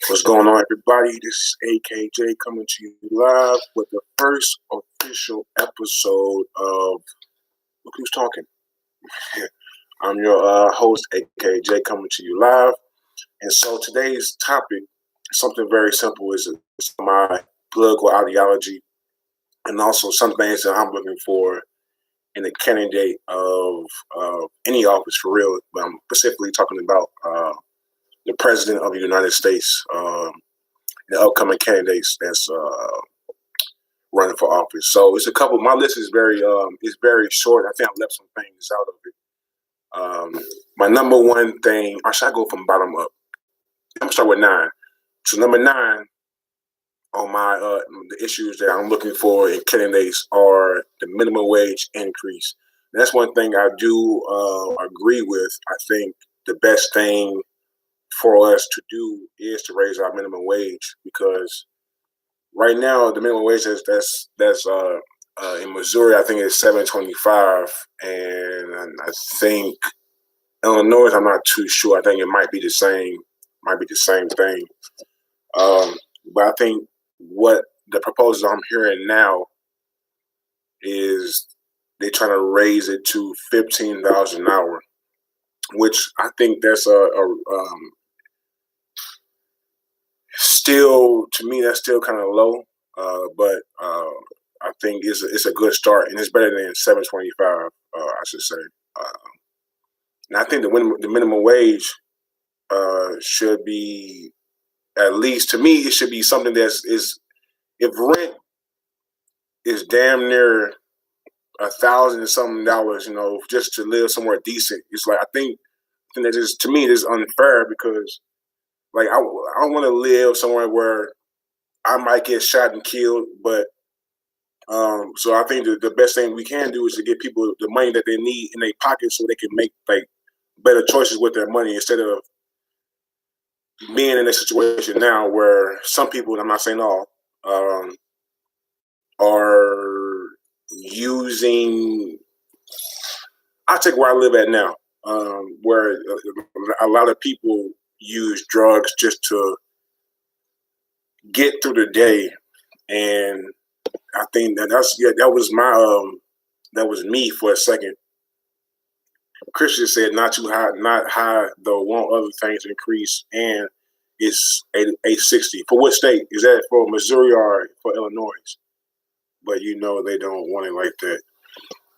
What's going on, everybody? This is AKJ coming to you live with the first official episode of Look Who's Talking. I'm your host, AKJ, coming to you live. And so today's topic is something very simple. Is my political ideology and also some things that I'm looking for in a candidate of any office for real. But I'm specifically talking about the President of the United States. The upcoming candidates that's running for office. So it's a couple. My list is very short. I think I left some things out of it. My number one thing, or should I go from bottom up? I'm gonna start with 9. So number 9 on my the issues that I'm looking for in candidates are the minimum wage increase. And that's one thing I do agree with. I think the best thing for us to do is to raise our minimum wage because right now the minimum wage that's in Missouri I think it's $7.25, and I think Illinois I'm not too sure. I think it might be the same thing. But I think what the proposals I'm hearing now is they're trying to raise it to $15 an hour, which I think that's still, to me, that's still kind of low, but I think it's a good start, and it's better than $7.25. I should say, and I think the minimum wage should be, at least to me, it should be something if rent is damn near $1,000 and something dollars, just to live somewhere decent. It's like I think that is, to me, it is unfair because like I don't want to live somewhere where I might get shot and killed, but so I think the best thing we can do is to give people the money that they need in their pockets so they can make like better choices with their money instead of being in a situation now where some people, and I'm not saying all, are using. I take where I live at now, where a lot of people use drugs just to get through the day, and I think that was me for a second. Christian said not too high, not high though. Want other things to increase, and it's 860 for what state is that? For Missouri or for Illinois? But they don't want it like that.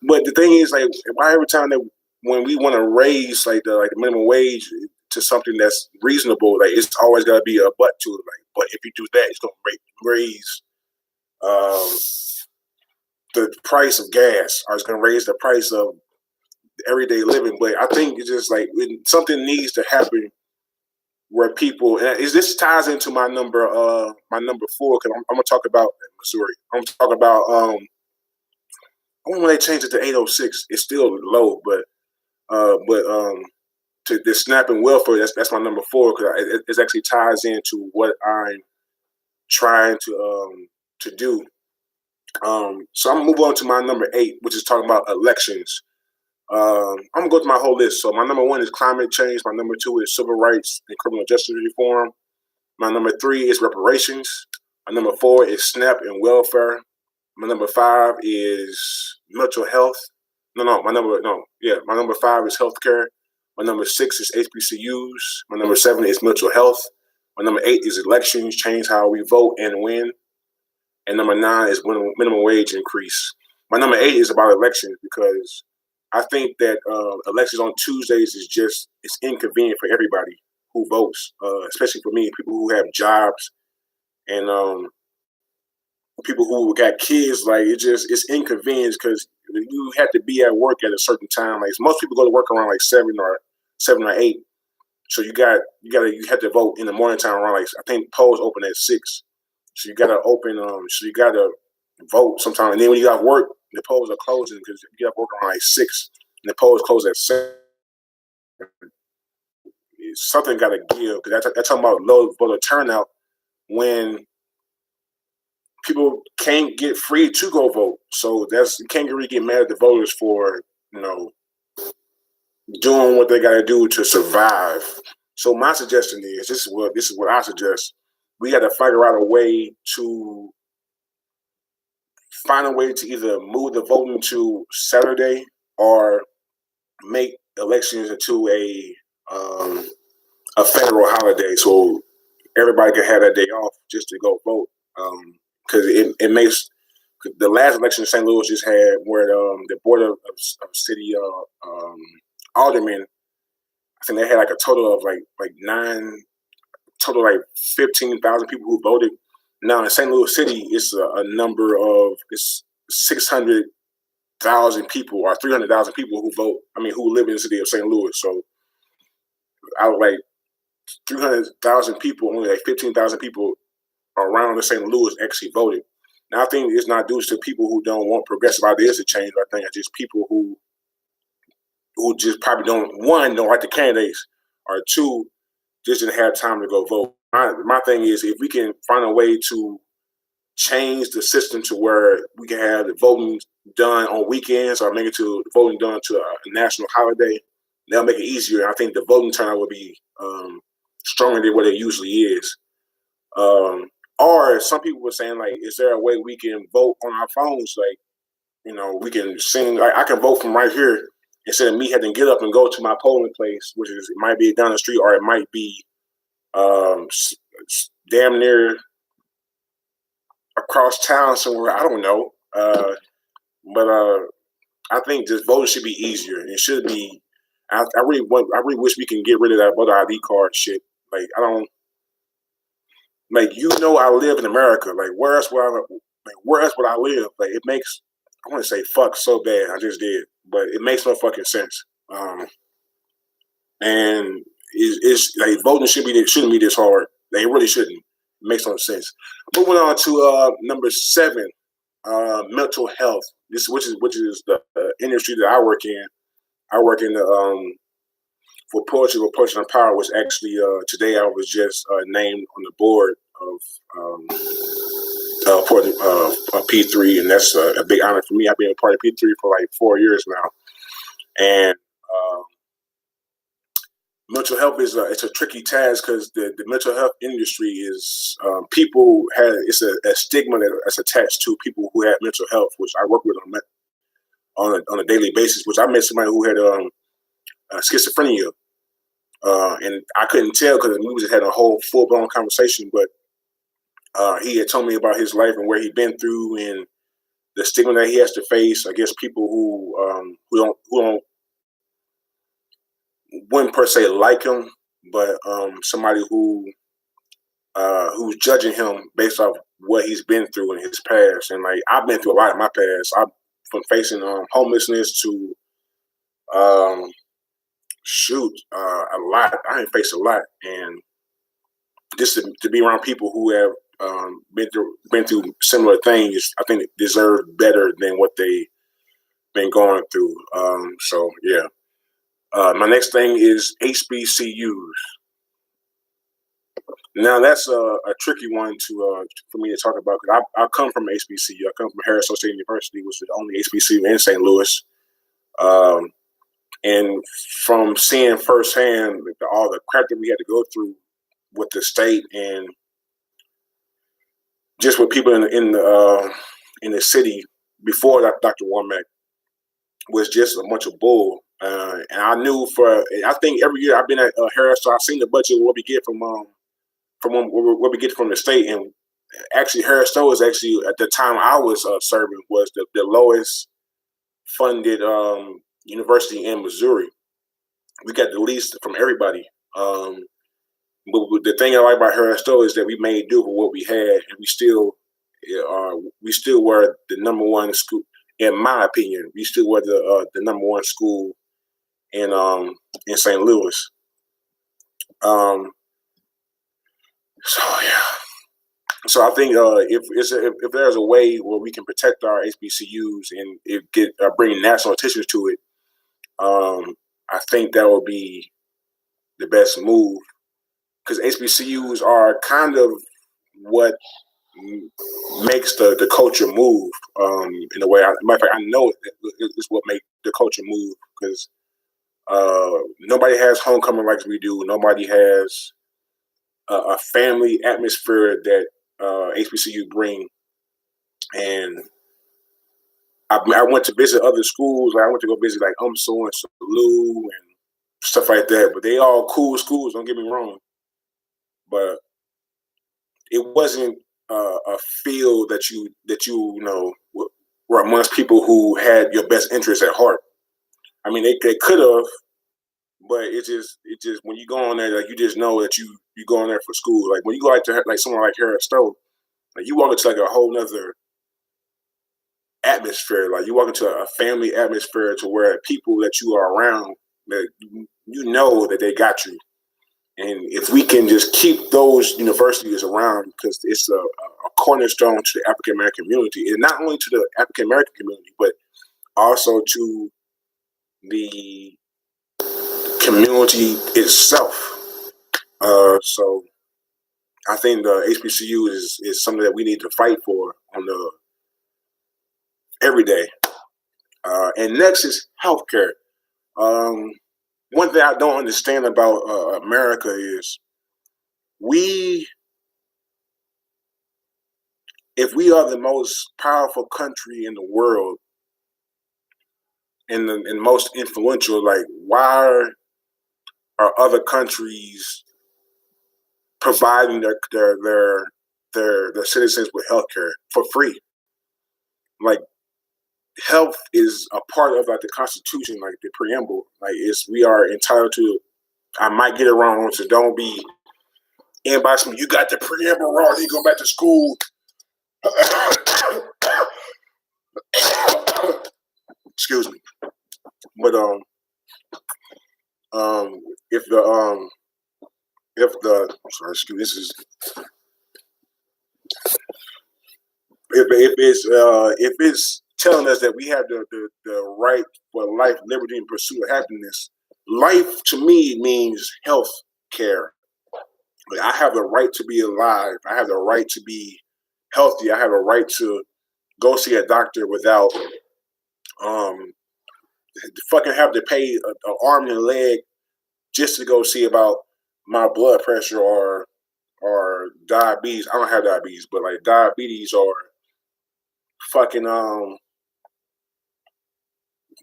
But the thing is, like, why every time that when we want to raise the minimum wage to something that's reasonable, like it's always got to be a but to it. Like, but if you do that, it's going to raise the price of gas, or it's going to raise the price of everyday living. But I think it's just like something needs to happen where people, and this ties into my number 4, because I'm gonna talk about Missouri. I'm talking about when they changed it to 806, it's still low, but to the SNAP and welfare, that's my number 4 because it actually ties into what I'm trying to do. So I'm gonna move on to my number 8, which is talking about elections. I'm gonna go through my whole list. So my number 1 is climate change. My number 2 is civil rights and criminal justice reform. My number 3 is reparations. My number 4 is SNAP and welfare. My number 5 is mental health. My number 5 is healthcare. My number 6 is HBCUs. My number 7 is mental health. My number 8 is elections, change how we vote and win. And number 9 is minimum wage increase. My number 8 is about elections because I think that elections on Tuesdays it's inconvenient for everybody who votes, especially for me, people who have jobs and people who got kids. Like it's inconvenience because you have to be at work at a certain time. Like most people go to work around like 7 or 8, so you have to vote in the morning time around like I think polls open at 6, so you gotta vote sometime. And then when you got work, the polls are closing because you got work around like 6, and the polls close at 7. Something got to give because that's talking about low voter turnout when people can't get free to go vote. So you can't really get mad at the voters for doing what they got to do to survive. So my suggestion is this is what I suggest. We got to figure out a way to find a way to either move the voting to Saturday or make elections into a federal holiday, so everybody can have that day off just to go vote. Because it makes the last election St. Louis just had where the board of city aldermen, I think they had like a total of like nine, total like 15,000 people who voted. Now in St. Louis City, it's a number of it's 600,000 people or 300,000 people who vote. I mean, who live in the city of St. Louis. So out of like 300,000 people, only like 15,000 people around the St. Louis actually voted. Now I think it's not due to people who don't want progressive ideas to change. I think it's just people who just probably don't like the candidates, or two, just didn't have time to go vote. My thing is, if we can find a way to change the system to where we can have the voting done on weekends or make it to the voting done to a national holiday, that'll make it easier. I think the voting turnout will be stronger than what it usually is. Or some people were saying, like, is there a way we can vote on our phones? Like, we can sing. Like, I can vote from right here instead of me having to get up and go to my polling place, which is, it might be down the street or it might be damn near across town somewhere. I don't know. But I think just voting should be easier. It should be. I really wish we can get rid of that voter ID card shit. Like, I don't. Like, I live in America. Like, where else would I live? Like, it makes, I want to say fuck so bad. I just did, but it makes no fucking sense. And it's like voting shouldn't be this hard. They really shouldn't. It makes no sense. Moving on to number 7, mental health. Which is the industry that I work in. I work in the for Poetry and Power, was actually today I was just named on the board of P3, and that's a big honor for me. I've been a part of P3 for like 4 years now, and mental health is it's a tricky task because the mental health industry is it's a stigma that's attached to people who have mental health, which I work with on a daily basis. Which I met somebody who had schizophrenia. And I couldn't tell because we just had a whole full-blown conversation, but he had told me about his life and where he'd been through and the stigma that he has to face. I guess people who don't wouldn't per se like him, but somebody who's judging him based off what he's been through in his past. And like, I've been through a lot in my past. I've from facing homelessness to a lot. I ain't faced a lot, and just to be around people who have been through similar things, I think deserve better than what they've been going through. So yeah. My next thing is HBCUs. Now that's a tricky one for me to talk about because I come from HBCU. I come from Harris State University, which is the only HBCU in St. Louis. And from seeing firsthand all the crap that we had to go through with the state and just with people in the city before that, Dr. Womack was just a bunch of bull. And I think every year I've been at Harris, so I've seen the budget what we get from what we get from the state. And actually, Harris was actually, at the time I was serving, was the lowest funded university in Missouri. We got the least from everybody. But the thing I like about Harris is that we made do with what we had, and we still were the number one school. In my opinion, we still were the number one school in St. Louis. So yeah. So I think if there's a way where we can protect our HBCUs and bring national attention to it, I think that would be the best move, because HBCUs are kind of what makes the culture move in a way. Matter of fact, I know it's what makes the culture move because Nobody has homecoming like we do. Nobody has a family atmosphere that HBCU bring. And I went to visit other schools. Like I went to go visit like UMSO and Salou and stuff like that. But they all cool schools. Don't get me wrong. But it wasn't a field that you know were amongst people who had your best interests at heart. I mean, they could have, but it just when you go on there, like you just know that you go on there for school. Like when you go like to like somewhere like Harris Stowe, like you walk into like a whole nother atmosphere. Like you walk into a family atmosphere to where people that you are around that you know that they got you. And if we can just keep those universities around, because it's a cornerstone to the African American community, and not only to the African American community, but also to the community itself. So I think the HBCU is something that we need to fight for on the every day. And next is healthcare. Um, One thing I don't understand about America is we, if we are the most powerful country in the world and most influential, like why are other countries providing their citizens with healthcare for free? Like health is a part of like the Constitution, like the preamble. Like it's we are entitled to. I might get it wrong, so don't be anybody. You got the preamble wrong. You go back to school. Excuse me, but um, if the sorry, excuse me, this is if it's telling us that we have the right for life, liberty, and pursuit of happiness. Life to me means health care. Like, I have the right to be alive. I have the right to be healthy. I have a right to go see a doctor without um fucking have to pay an arm and a leg just to go see about my blood pressure or diabetes. I don't have diabetes, but like diabetes or fucking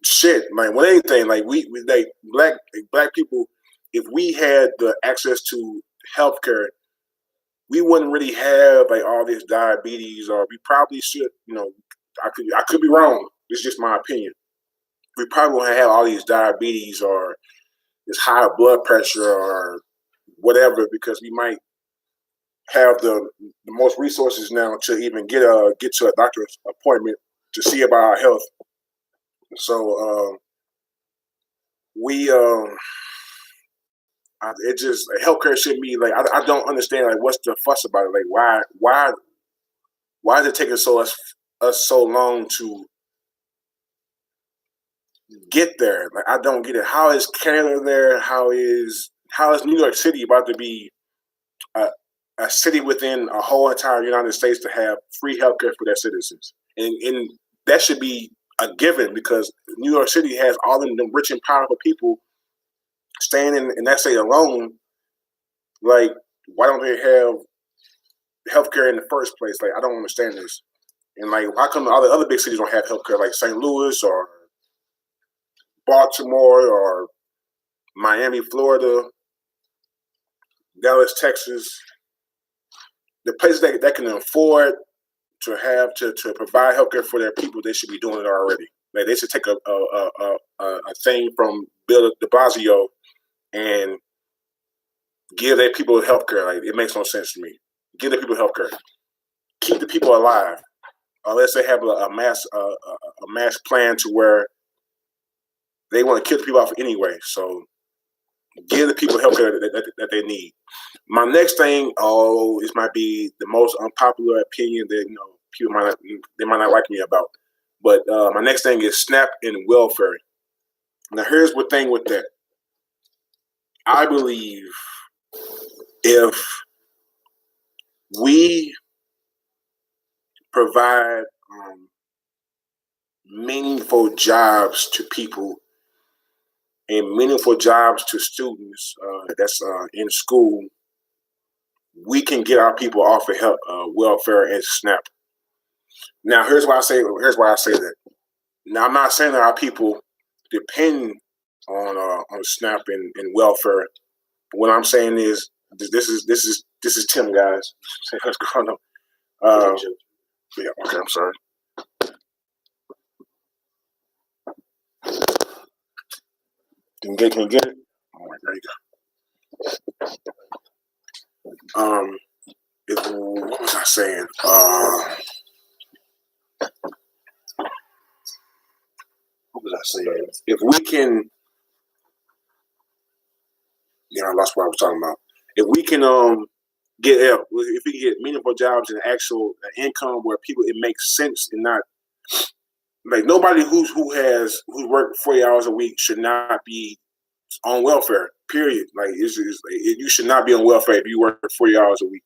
shit. Like with anything, like we like black people, if we had the access to healthcare, we wouldn't really have like all this diabetes, or we probably should. I could be wrong. It's just my opinion. We probably won't have all these diabetes or this high blood pressure or whatever because we might have the most resources now to even get to a doctor's appointment to see about our health. So we it just healthcare should be like I don't understand like what's the fuss about it, like why is it taking us so long to get there? Like I don't get it. How is Canada there? How is New York City about to be a, a city within a whole entire United States to have free healthcare for their citizens? And that should be a given because New York City has all of them rich and powerful people staying in that state alone. Like, why don't they have healthcare in the first place? Like, I don't understand this. And like, how come all the other big cities don't have healthcare, like St. Louis or Baltimore or Miami, Florida, Dallas, Texas, the places that can afford to have to provide healthcare for their people, they should be doing it already. Like they should take a thing from Bill de Blasio and give their people healthcare. Like it makes no sense to me. Give the people healthcare. Keep the people alive. Unless they have a mass plan to where they want to kill the people off anyway. So give the people healthcare that they need. My next thing, this might be the most unpopular opinion that people might not like me about. But my next thing is SNAP and welfare. Now here's the thing with that. I believe if we provide meaningful jobs to people and meaningful jobs to students that's in school, we can get our people off of health, welfare and SNAP. Now, here's why I say that. Now, I'm not saying that our people depend on SNAP and welfare. But what I'm saying is this is Tim, guys. What's going on? Yeah, okay, I'm sorry. Can you get it? All right, there you go. What was I saying? What was I saying? If we can, I lost what I was talking about. If we can if we can get meaningful jobs and actual income where people it makes sense and not like nobody who worked 40 hours a week should not be on welfare. Period. Like you should not be on welfare if you work 40 hours a week.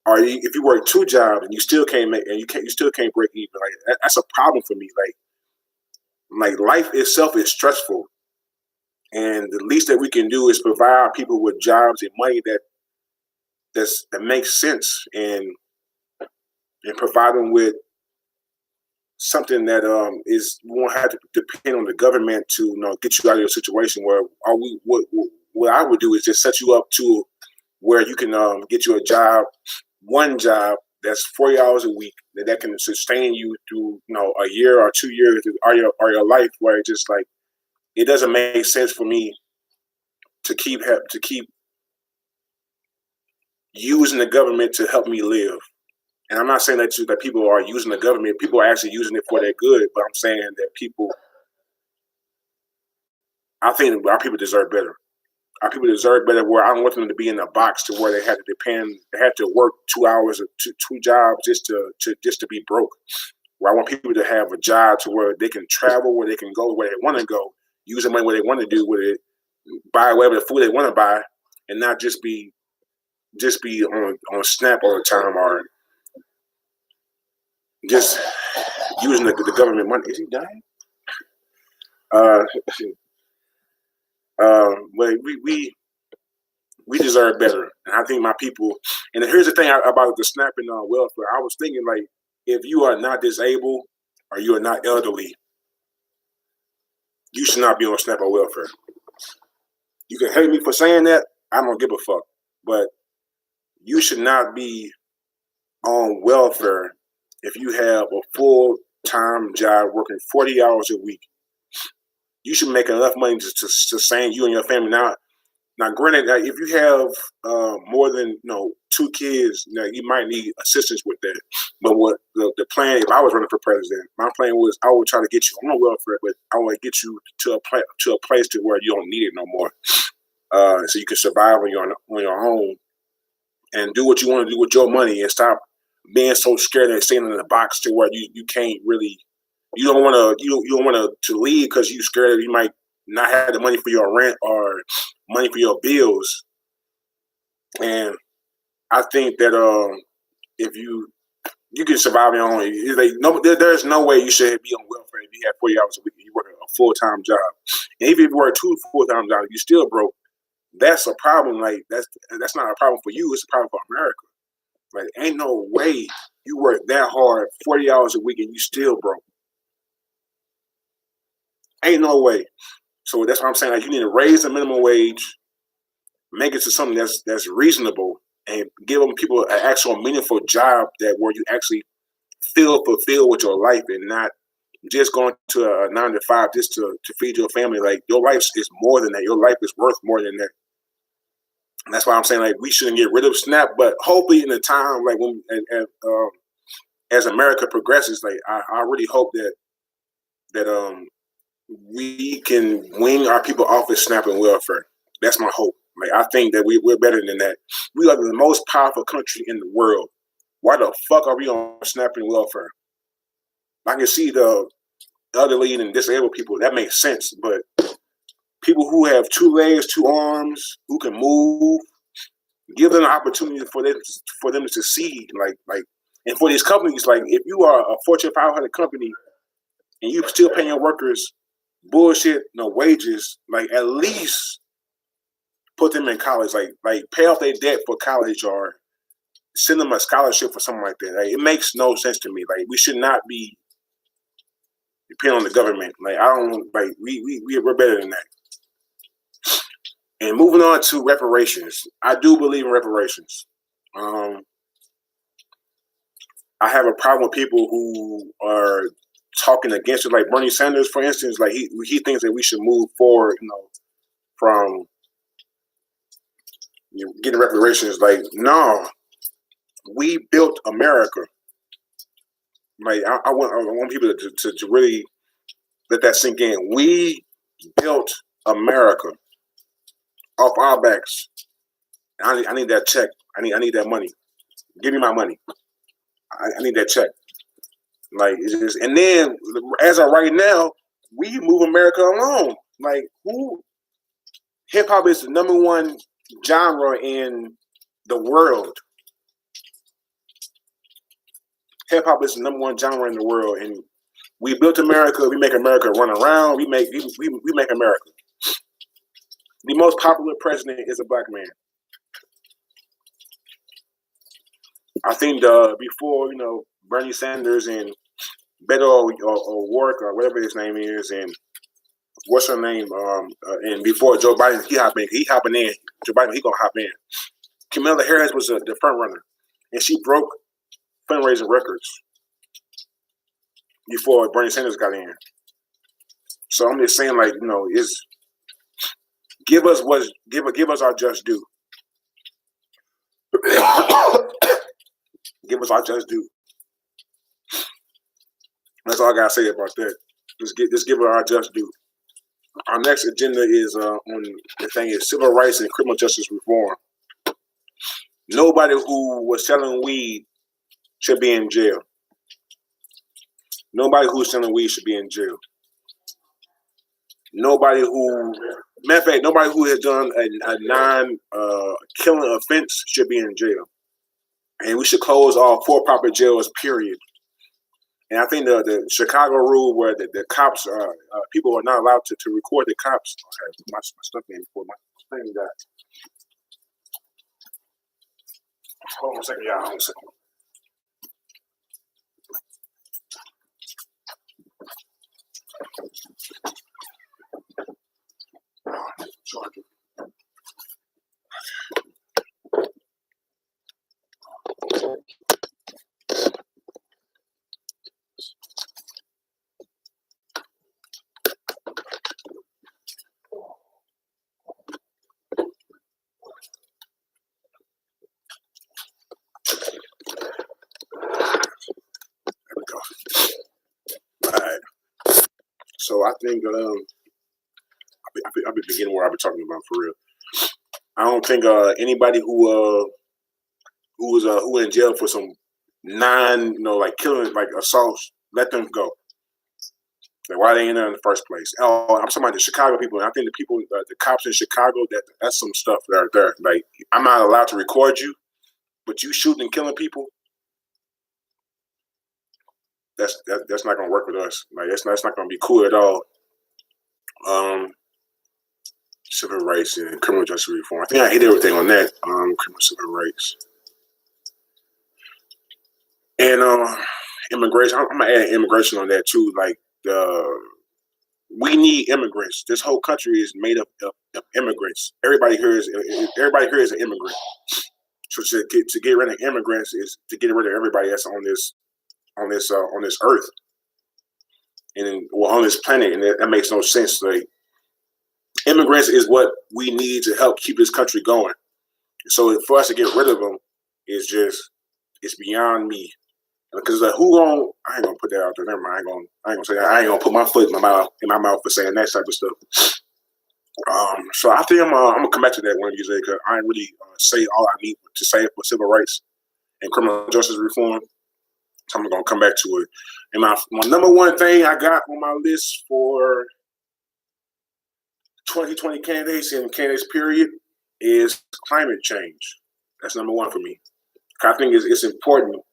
Or if you work 2 jobs and you still can't make and you still can't break even. Like that's a problem for me. Like life itself is stressful, and the least that we can do is provide people with jobs and money that makes sense, and provide them with something that is we won't have to depend on the government to get you out of your situation. Where what I would do is just set you up to where you can get you a job, one job that's 40 hours a week that can sustain you through a year or 2 years or your life. Where it's just like it doesn't make sense for me to keep using the government to help me live. And I'm not saying that people are using the government. People are actually using it for their good. But I'm saying that I think our people deserve better. Our people deserve better. Where I don't want them to be in a box to where they had to work 2 hours or two jobs just to be broke. Where I want people to have a job to where they can travel, where they can go where they want to go, use the money where they want to do with it, buy whatever food they want to buy, and not just be on SNAP all the time or just using the government money. Is he dying? But we deserve better, and I think my people. And here's the thing about the SNAP and welfare. I was thinking like, if you are not disabled or you are not elderly, you should not be on SNAP or welfare. You can hate me for saying that. I don't give a fuck. But you should not be on welfare if you have a full-time job working 40 hours a week. You should make enough money to sustain you and your family. Now, granted, if you have more than 2 kids, you might need assistance with that. But what the plan? If I was running for president, my plan was I would try to get you on welfare, but I want to get you to a place to where you don't need it no more, so you can survive on your own and do what you want to do with your money, and stop being so scared and staying in the box to where you can't really. You don't want to leave because you're scared that you might not have the money for your rent or money for your bills. And I think that if you can survive on your own, there's no way you should be on welfare if you have 40 hours a week and you work a full-time job. And even if you work 2 full-time jobs, you still broke. That's a problem. Like that's not a problem for you. It's a problem for America. Like ain't no way you work that hard 40 hours a week and you still broke. Ain't no way. So that's what I'm saying. Like you need to raise the minimum wage, make it to something that's reasonable, and give them people an actual meaningful job where you actually feel fulfilled with your life, and not just going to a 9 to 5 just to feed your family. Like your life is more than that. Your life is worth more than that. And that's why I'm saying like we shouldn't get rid of SNAP, but hopefully in the time like when as America progresses, like I really hope that we can wean our people off of SNAP and welfare. That's my hope. Like I think that we're better than that. We are the most powerful country in the world. Why the fuck are we on SNAP and welfare? I can see the elderly and disabled people. That makes sense. But people who have 2 legs, 2 arms, who can move, give them an opportunity for them to succeed. Like, and for these companies, like if you are a Fortune 500 company and you still paying your workers bullshit, wages. Like at least put them in college. Like pay off their debt for college or send them a scholarship or something like that. Like, it makes no sense to me. Like we should not be depending on the government. Like I don't like we're better than that. And moving on to reparations, I do believe in reparations. I have a problem with people who are talking against it, like Bernie Sanders, for instance. Like he thinks that we should move forward, from getting reparations. Like no, we built America. Like I want people to really let that sink in. We built America off our backs. I need that check. I need that money. Give me my money. I need that check. Like it's just, and then as of right now, we move America along. Like who? Hip hop is the #1 genre in the world. Hip hop is the #1 genre in the world, and we built America. We make America run around. We make America. The most popular president is a black man. I think before Bernie Sanders and Beto O'Rourke or whatever his name is, and what's her name, and before Joe Biden, he hopping in. Joe Biden, he gonna hop in. Kamala Harris was the front runner, and she broke fundraising records before Bernie Sanders got in. So I'm just saying, like is give us our just due. Give us our just due. That's all I gotta say about that. Just give her our just due. Our next agenda is on the thing is civil rights and criminal justice reform. Nobody who was selling weed should be in jail. Nobody who's selling weed should be in jail. Nobody who has done a non-killing offense should be in jail. And we should close all for-profit jails, period. And I think the Chicago rule where the cops people are not allowed to record the cops. Okay, my stuff in before my thing died. Hold on a second, y'all. Hold on a second. Charger. Alright. So I think I'll be beginning where I've been talking about for real. I don't think anybody who in jail for some like killing, like assaults, let them go. Like why they in there in the first place? Oh, I'm talking about the Chicago people. And I think the people, the cops in Chicago, that's some stuff that are there. Like I'm not allowed to record you, but you shooting and killing people. That's not gonna work with us. Like that's not gonna be cool at all. Civil rights and criminal justice reform. I think I hit everything on that. Criminal civil rights and immigration. I'm gonna add immigration on that too. Like we need immigrants. This whole country is made up of immigrants. Everybody here is an immigrant. So to get rid of immigrants is to get rid of everybody that's on this earth and on this planet, and that makes no sense. Like immigrants is what we need to help keep this country going. So for us to get rid of them it's beyond me. Because I ain't gonna put that out there. Never mind. I ain't gonna say that. I ain't gonna put my foot in my mouth for saying that type of stuff. So I think I'm gonna come back to that one of these days because I ain't really say all I need to say for civil rights and criminal justice reform. So I'm gonna come back to it. And my #1 thing I got on my list for 2020 candidates and candidates period is climate change. That's #1 for me. I think it's important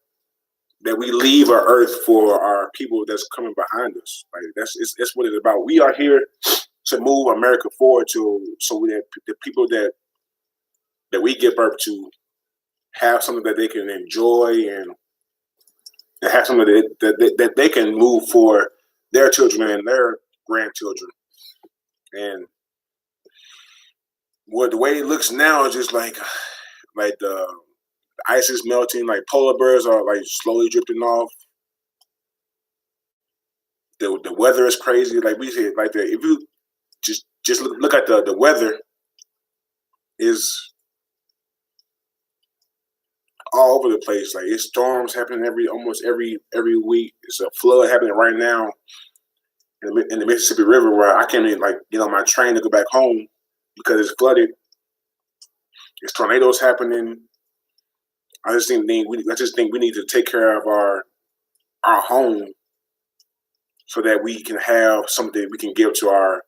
that we leave our earth for our people that's coming behind us. Like it's what it's about. We are here to move America forward that the people that we give birth to have something that they can enjoy and have something that they can move for their children and their grandchildren. And what the way it looks now is just like the ice is melting, like polar bears are like slowly drifting off. The weather is crazy. Like we said, like if you just look at the weather is all over the place. Like it's storms happening almost every week. It's a flood happening right now in the Mississippi River where I can't even get on my train to go back home because it's flooded. There's tornadoes happening. I just think we need to take care of our home so that we can have something we can give to our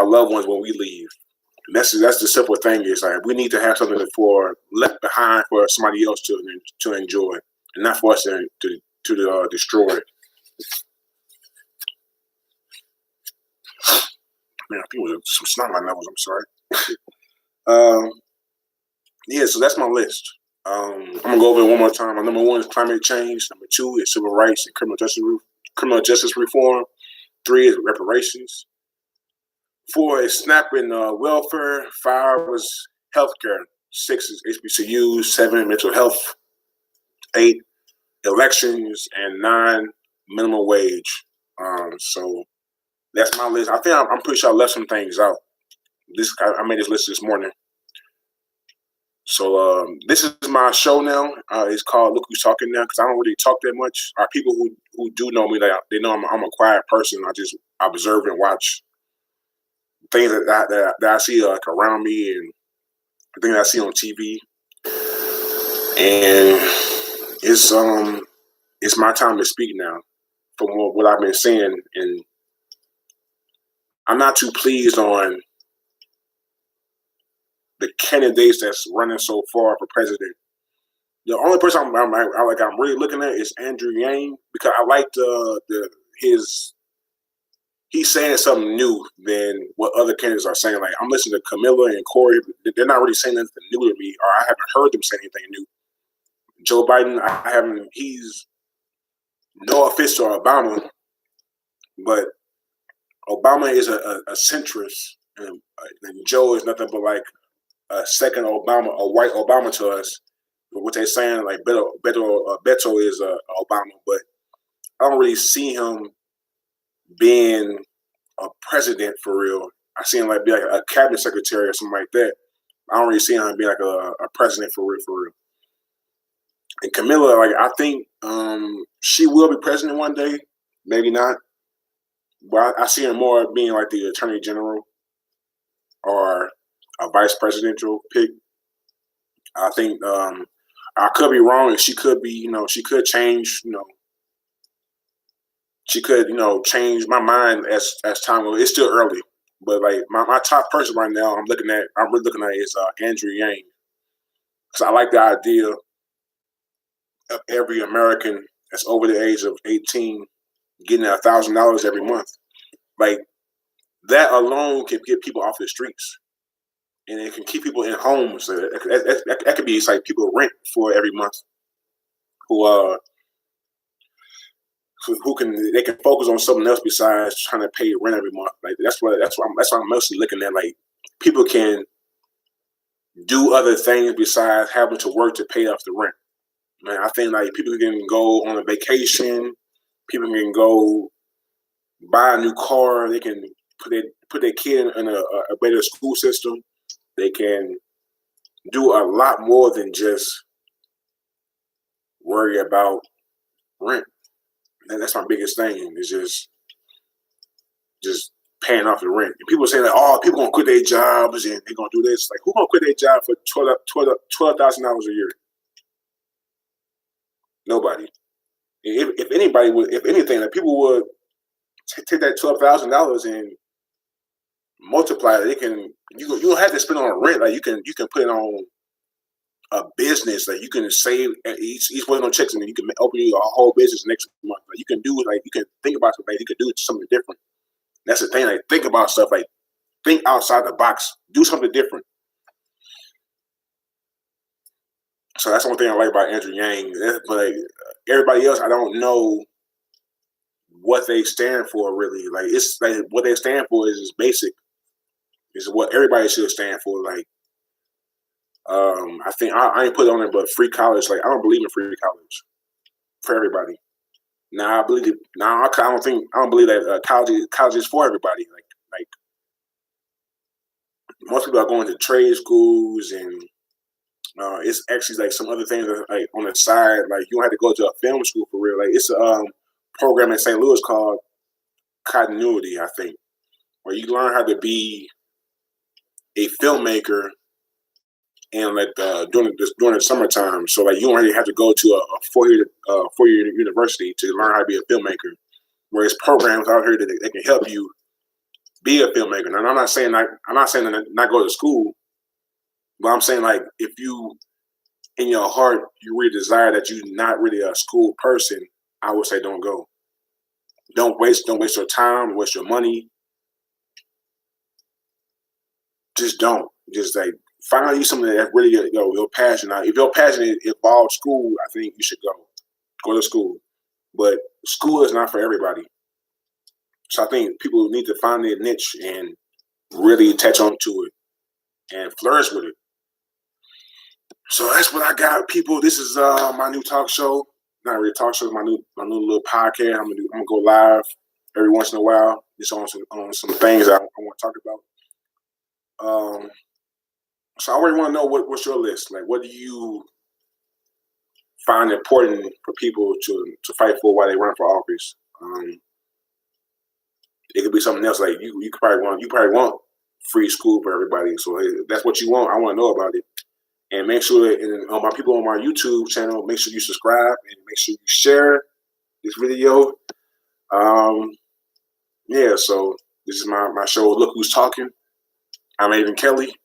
loved ones when we leave. And that's the simple thing is like we need to have something left behind for somebody else to enjoy, and not for us to destroy. Man, I think it was some snot in my nose. I'm sorry. Yeah, so that's my list. I'm gonna go over it one more time. My number 1 is climate change. Number 2 is civil rights and criminal justice reform. 3 is reparations. 4 is snapping welfare. 5 is healthcare. 6 is HBCUs. 7 mental health. 8 elections, and 9 minimum wage. So that's my list. I think I'm pretty sure I left some things out. I made this list this morning. So this is my show now. It's called Look Who's Talking Now because I don't really talk that much. People who do know me, they know I'm a quiet person. I just observe and watch things that I see around me and things I see on TV. And it's my time to speak now from what I've been saying. And I'm not too pleased on the candidates that's running so far for president. The only person I'm really looking at is Andrew Yang because I like he's saying something new than what other candidates are saying. Like I'm listening to Camilla and Corey, they're not really saying anything new to me, or I haven't heard them say anything new. Joe Biden, he's no offense to Obama, but Obama is a centrist, and Joe is nothing but like a second Obama, a white Obama to us. What they're saying, like Beto is Obama, but I don't really see him being a president for real. I see him be like a cabinet secretary or something like that. I don't really see him being like a president for real. And Camilla, I think she will be president one day, maybe not. But I see her more being like the attorney general or a vice presidential pick. I think I could be wrong, and she could be, she could change, she could, change my mind as time goes. It's still early, but my top person right now, I'm really looking at is Andrew Yang, because I like the idea of every American that's over the age of 18 getting $1,000 every month. Like that alone can get people off the streets, and it can keep people in homes. So that could be like people rent for every month, who they can focus on something else besides trying to pay rent every month. Like that's what I'm mostly looking at. Like people can do other things besides having to work to pay off the rent. Man, I think like people can go on a vacation. People can go buy a new car. They can put their kid in a better school system. They can do a lot more than just worry about rent. And that's my biggest thing is just paying off the rent. And people say like, oh, people gonna quit their jobs and they're gonna do this. Like, who gonna quit their job for $12,000 a year? Nobody. If anybody would, if anything, like people would take that $12,000 and multiply it. You don't have to spend on rent. Like you can put it on a business. Like you can save each one of those checks, and then you can open a whole business next month. Like you can do like you can think about something. You can do something different. That's the thing. Like think about stuff. Like think outside the box. Do something different. So that's one thing I like about Andrew Yang. But like, everybody else, I don't know what they stand for really. Like it's like what they stand for is basic. Is what everybody should stand for. Like I think I ain't put it on there, but free college. Like I don't believe in free college for everybody. Now I believe it. Now I don't believe that college is for everybody. Like most people are going to trade schools and it's actually like some other things that, like on the side. Like you don't have to go to a film school for real. Like it's a program in St. Louis called Continuity, I think, where you learn how to be a filmmaker and like during the summertime. So like you don't really have to go to a 4-year university to learn how to be a filmmaker. Whereas programs out here that can help you be a filmmaker. And I'm not saying that not go to school, but I'm saying like if you in your heart you really desire that you're not really a school person, I would say don't go. Don't waste your time, waste your money. Just don't. Just like find you something that's really your passion. Now, if your passion involves school, I think you should go to school. But school is not for everybody. So I think people need to find their niche and really attach on to it and flourish with it. So that's what I got, people. This is my new talk show. Not really talk show, my new little podcast. I'm gonna go live every once in a while, just on some things I want to talk about. So I already want to know what's your list. Like, what do you find important for people to fight for while they run for office? It could be something else. Like you probably want free school for everybody. So if that's what you want, I want to know about it. And make sure that my people on my YouTube channel, make sure you subscribe and make sure you share this video. Yeah, so this is my show. Look Who's Talking. I'm Aiden Kelly.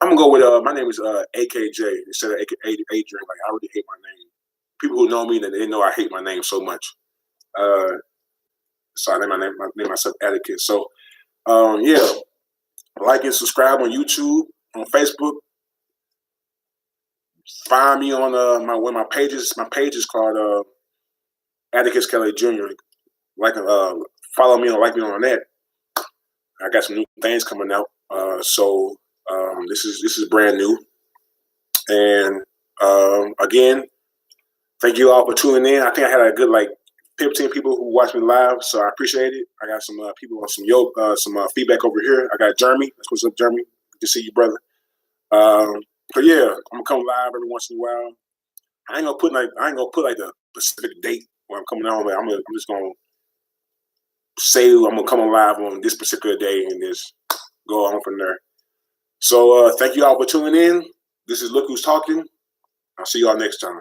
I'm gonna go with my name is AKJ instead of Adrian. Like I already hate my name. People who know me, they know I hate my name so much. So I name myself Etiquette. So yeah, like and subscribe on YouTube, on Facebook. Find me on my pages. My page is called Atticus Kelly Jr. Like follow me or like me on that. I got some new things coming out. So this is brand new. And again, thank you all for tuning in. I think I had a good 15 people who watched me live, so I appreciate it. I got some people on some feedback over here. I got Jeremy. That's what's up, Jeremy. Good to see you, brother. But yeah, I'm gonna come live every once in a while. I ain't gonna put the specific date where I'm coming on, but I'm just gonna say I'm gonna come on live on this particular day and just go on from there. So thank you all for tuning in. This is Look Who's Talking. I'll see you all next time.